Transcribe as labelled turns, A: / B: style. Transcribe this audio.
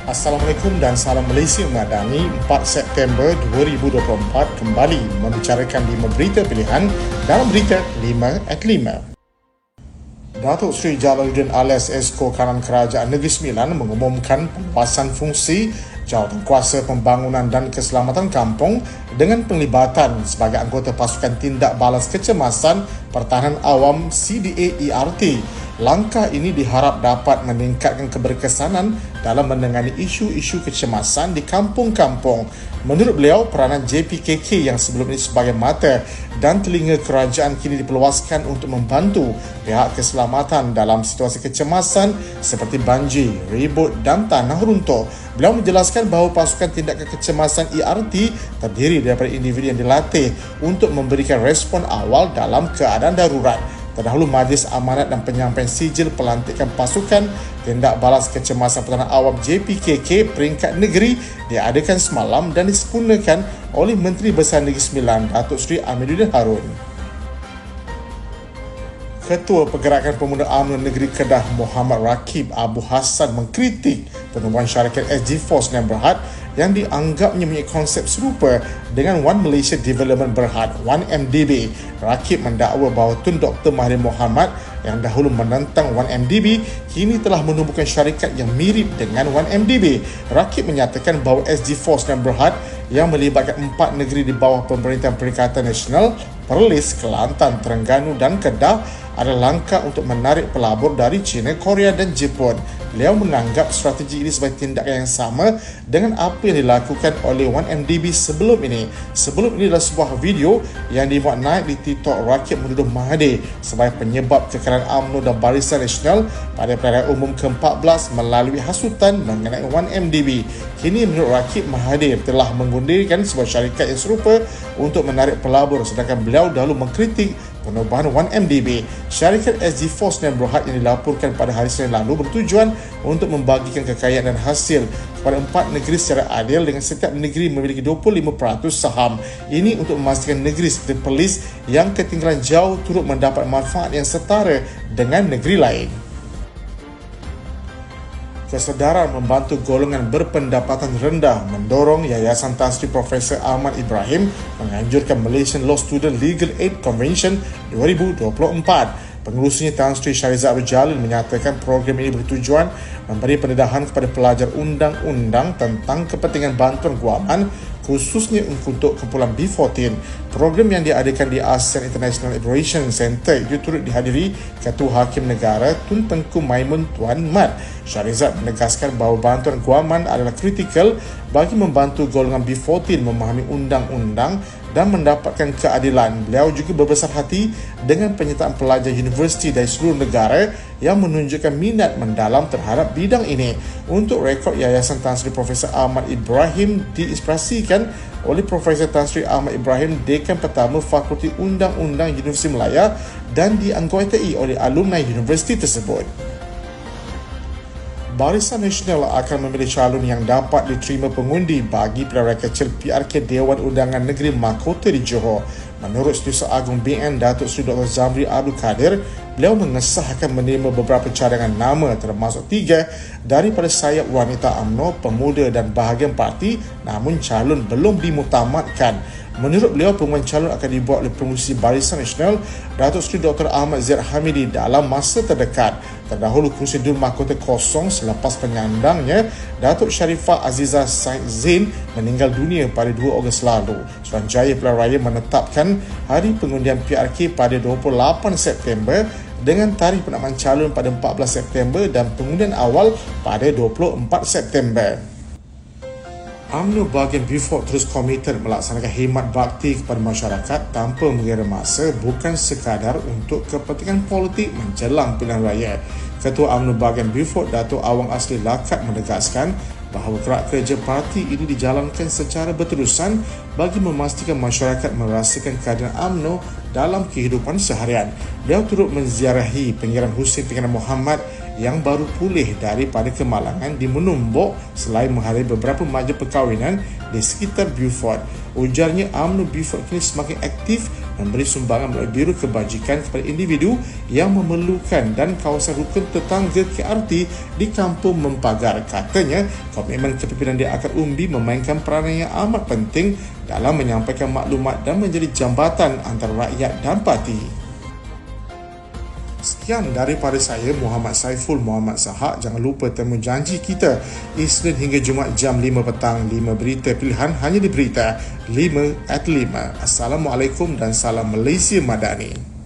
A: Assalamualaikum dan salam Malaysia Madani. 4 September 2024 kembali membicarakan 5 berita pilihan dalam berita 5 at 5. Datuk Seri Jalaluddin alias Esko Kanan Kerajaan Negeri Sembilan mengumumkan penguasaan fungsi Jawatankuasa Pembangunan dan Keselamatan Kampung dengan penglibatan sebagai anggota pasukan tindak balas kecemasan Pertahanan Awam CDA-ERT. Langkah ini diharap dapat meningkatkan keberkesanan dalam menangani isu-isu kecemasan di kampung-kampung. Menurut beliau, peranan JPKK yang sebelum ini sebagai mata dan telinga kerajaan kini diperluaskan untuk membantu pihak keselamatan dalam situasi kecemasan seperti banjir, ribut dan tanah runtuh. Beliau menjelaskan bahawa pasukan tindakan kecemasan ERT terdiri daripada individu yang dilatih untuk memberikan respon awal dalam keadaan darurat. Terdahulu, Majlis Amanat dan Penyampaian Sijil Pelantikan Pasukan Tindak Balas Kecemasan Pertahanan Awam JPKK peringkat negeri diadakan semalam dan disempurnakan oleh Menteri Besar Negeri Sembilan, Datuk Seri Amiruddin Harun. Ketua Pergerakan Pemuda UMNO Negeri Kedah Muhammad Rakib Abu Hassan mengkritik penubuhan syarikat SG Force Sdn Bhd yang dianggapnya mempunyai konsep serupa dengan One Malaysia Development Berhad, 1MDB. Rakib mendakwa bahawa Tun Dr. Mahathir Mohamad yang dahulu menentang 1MDB kini telah menubuhkan syarikat yang mirip dengan 1MDB. Rakib menyatakan bahawa SG Force Sdn Bhd yang melibatkan 4 negeri di bawah Pemerintahan Perikatan Nasional, Perlis, Kelantan, Terengganu dan Kedah adalah langkah untuk menarik pelabur dari China, Korea dan Jepun. Beliau menganggap strategi ini sebagai tindakan yang sama dengan apa yang dilakukan oleh 1MDB sebelum ini. Sebelum ini adalah sebuah video yang dimuat naik di TikTok. Rakib menuduh Mahathir sebagai penyebab kekalahan UMNO dan Barisan Nasional pada pilihan umum ke-14 melalui hasutan mengenai 1MDB. Kini menurut Rakib, Mahathir telah mengundurkan sebuah syarikat yang serupa untuk menarik pelabur, sedangkan beliau dahulu mengkritik penubuhan 1MDB. Syarikat SG Force Sdn Bhd yang dilaporkan pada hari Senin lalu bertujuan untuk membagikan kekayaan dan hasil kepada 4 negeri secara adil dengan setiap negeri memiliki 25% saham. Ini untuk memastikan negeri seperti Perlis yang ketinggalan jauh turut mendapat manfaat yang setara dengan negeri lain. Kesedaran membantu golongan berpendapatan rendah mendorong Yayasan Tan Sri Profesor Ahmad Ibrahim menganjurkan Malaysian Law Student Legal Aid Convention 2024. Pengurusnya Tan Sri Shahrizad Abdul Jalil menyatakan program ini bertujuan memberi pendedahan kepada pelajar undang-undang tentang kepentingan bantuan guaman khususnya untuk kumpulan B14. Program yang diadakan di ASEAN International Liberation Centre itu turut dihadiri Ketua Hakim Negara Tun Tengku Maimun Tuan Mat. Shahrizad menegaskan bahawa bantuan guaman adalah kritikal bagi membantu golongan B14 memahami undang-undang dan mendapatkan keadilan. Beliau juga berbesar hati dengan penyertaan pelajar universiti dari seluruh negara yang menunjukkan minat mendalam terhadap bidang ini. Untuk rekod, Yayasan Tan Sri Profesor Ahmad Ibrahim diinspirasikan oleh Profesor Tan Sri Ahmad Ibrahim, Dekan Pertama Fakulti Undang-Undang Universiti Melaya dan dianggotai oleh alumni universiti tersebut. Barisan Nasional akan memilih calon yang dapat diterima pengundi bagi pilihan raya kecil PRK Dewan Undangan Negeri Mahkota di Johor. Menurut Setiausaha Agung BN Datuk Seri Dr. Zamri Abdul Kadir, beliau mengesahkan menerima beberapa cadangan nama termasuk 3 daripada sayap wanita UMNO, pemuda dan bahagian parti, namun calon belum dimuktamadkan. Menurut beliau, pengumuman calon akan dibuat oleh Pengerusi Barisan Nasional Datuk Seri Dr. Ahmad Zaid Hamidi dalam masa terdekat. Terdahulu, kerusi Dun Mahkota kosong selepas penyandangnya Datuk Sharifah Azizah Said Zain meninggal dunia pada 2 Ogos lalu. Suruhanjaya Pilihan Raya menetapkan hari pengundian PRK pada 28 September dengan tarikh penaklukan calon pada 14 September dan pengundian awal pada 24 September. UMNO bahagian B4 terus komited melaksanakan khidmat bakti kepada masyarakat tanpa mengira masa, bukan sekadar untuk kepentingan politik menjelang pilihan raya. Ketua UMNO bahagian B4 Datuk Awang Asli Lakat menegaskan bahawa gerak kerja parti ini dijalankan secara berterusan bagi memastikan masyarakat merasakan kehadiran UMNO dalam kehidupan seharian. Beliau turut menziarahi Pengiran Hussein Pengiran Muhammad yang baru pulih daripada kemalangan di Menumbuk selain menghadiri beberapa majlis perkahwinan di sekitar Beaufort. Ujarnya, UMNO Beaufort kini semakin aktif memberi sumbangan melalui Biro Kebajikan kepada individu yang memerlukan dan kawasan rukun tetangga KRT di Kampung Mempagar. Katanya, komitmen kepimpinan di akar umbi memainkan peranan yang amat penting dalam menyampaikan maklumat dan menjadi jambatan antara rakyat dan parti. Sekian daripada saya, Muhammad Saiful Muhammad Sahak. Jangan lupa temu janji kita Isnin hingga Jumaat jam 5 petang. 5 berita pilihan hanya di Berita 5 at 5. Assalamualaikum dan salam Malaysia Madani.